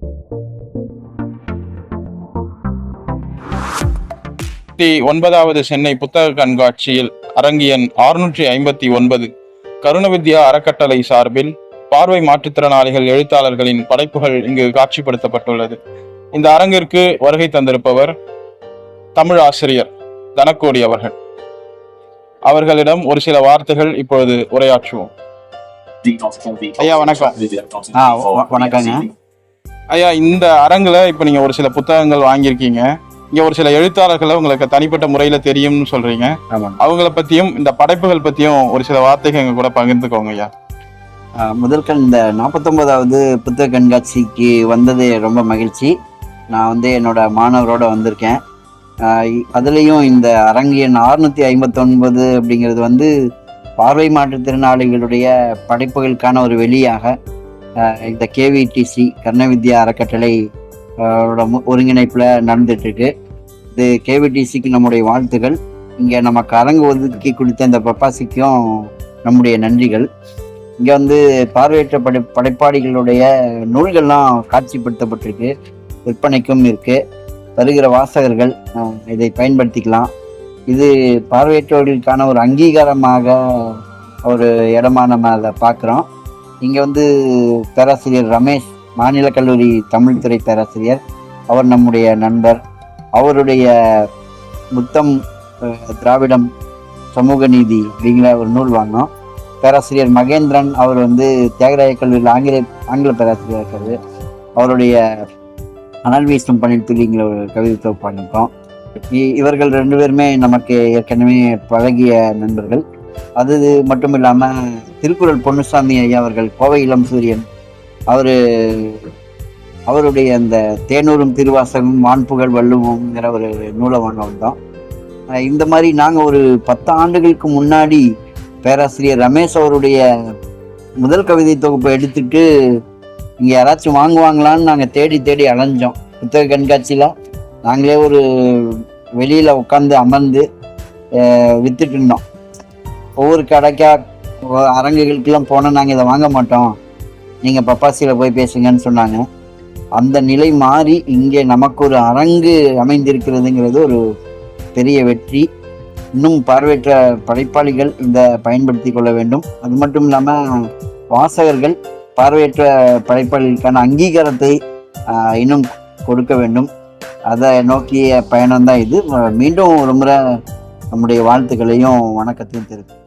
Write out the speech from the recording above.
9வது சென்னை புத்தக கண்காட்சியில் அரங்கு எண் 659 கருணவித்யா அறக்கட்டளை சார்பில் பார்வை மாற்றுத்திறனாளிகள் எழுத்தாளர்களின் படைப்புகள் இங்கு காட்சிப்படுத்தப்பட்டுள்ளது. இந்த அரங்கிற்கு வருகை தந்திருப்பவர் தமிழ் ஆசிரியர் தனக்கோடி அவர்கள். அவர்களிடம் ஒரு சில வார்த்தைகள் இப்பொழுது உரையாற்றுவோம். ஐயா வணக்கம். வணக்கங்க ஐயா, இந்த அரங்குல இப்ப நீங்க ஒரு சில புத்தகங்கள் வாங்கியிருக்கீங்க. இங்க ஒரு சில எழுத்தாளர்களை உங்களுக்கு தனிப்பட்ட முறையில தெரியும்னு சொல்றீங்க. அவங்கள பத்தியும் இந்த படைப்புகள் பத்தியும் ஒரு சில வார்த்தைகள் எங்க கூட பகிர்ந்துக்கோங்க ஐயா. முதல்கள் இந்த 49வது புத்தக கண்காட்சிக்கு வந்தது ரொம்ப மகிழ்ச்சி. நான் என்னோட மாணவரோட வந்திருக்கேன். அதுலேயும் இந்த அரங்கு எண் 659 அப்படிங்கிறது பார்வை மாற்றுத்திறனாளிகளுடைய படைப்புகளுக்கான ஒரு வெளியாக இந்த கேவிடிசி கருணவித்யா அறக்கட்டளை ஒருங்கிணைப்பில் நடந்துட்டுருக்கு. இது கேவிடிசிக்கு நம்முடைய வாழ்த்துக்கள். இங்கே நமக்கு அரங்கு ஒதுக்கி கொடுத்த இந்த பப்பாசிக்கும் நம்முடைய நன்றிகள். இங்கே பார்வையற்ற படைப்பாளிகளுடைய நூல்கள்லாம் காட்சிப்படுத்தப்பட்டிருக்கு, விற்பனைக்கும் இருக்குது. வருகிற வாசகர்கள் இதை பயன்படுத்திக்கலாம். இது பார்வையற்றவர்களுக்கான ஒரு அங்கீகாரமாக ஒரு இடமா நம்ம அதை பார்க்குறோம். இங்கே பேராசிரியர் ரமேஷ், மாநில கல்லூரி தமிழ் துறை பேராசிரியர், அவர் நம்முடைய நண்பர். அவருடைய புத்தம் திராவிடம் சமூக நீதி அப்படிங்கிற ஒரு நூல் வாங்கினோம். பேராசிரியர் மகேந்திரன், அவர் தியாகராய கல்லூரியில் ஆங்கில பேராசிரியர் இருக்காரு. அவருடைய அனல் வீசும் பணியில் துளிங்கிற ஒரு கவிதை தொகுப்பு பண்ணியிருக்கோம். இவர்கள் 2 பேருமே நமக்கு ஏற்கனவே பழகிய நண்பர்கள். அது மட்டும் இல்லாமல் திருக்குறள் பொன்னுசாமி ஐயா அவர்கள், கோவை இளம் சூரியன், அவருடைய அந்த தேனூரும் திருவாசகம் வான்புகழ் வள்ளுவோங்கிற ஒரு நூலை வாங்க வந்தோம். இந்த மாதிரி நாங்கள் ஒரு 10 ஆண்டுகளுக்கு முன்னாடி பேராசிரியர் ரமேஷ் அவருடைய முதல் கவிதை தொகுப்பை எடுத்துட்டு இங்கே யாராச்சும் வாங்குவாங்களான்னு நாங்கள் தேடி அலைஞ்சோம். புத்தக கண்காட்சியில் நாங்களே ஒரு வெளியில் உட்காந்து அமர்ந்து வித்துட்டு இருந்தோம். ஒவ்வொரு கடைக்கா அரங்குகளுக்கெல்லாம் போனால் நாங்கள் இதை வாங்க மாட்டோம், நீங்கள் பப்பாசியில் போய் பேசுங்கன்னு சொன்னாங்க. அந்த நிலை மாறி இங்கே நமக்கு ஒரு அரங்கு அமைந்திருக்கிறதுங்கிறது ஒரு பெரிய வெற்றி. இன்னும் பார்வையற்ற படைப்பாளிகள் இதை பயன்படுத்தி கொள்ள வேண்டும். அது மட்டும் இல்லாமல் வாசகர்கள் பார்வையற்ற படைப்பாளிகளுக்கான அங்கீகாரத்தை இன்னும் கொடுக்க வேண்டும். அதை நோக்கிய பயணம்தான் இது. மீண்டும் ஒரு முறை நம்முடைய வாழ்த்துக்களையும் வணக்கத்தையும் தெரிவித்து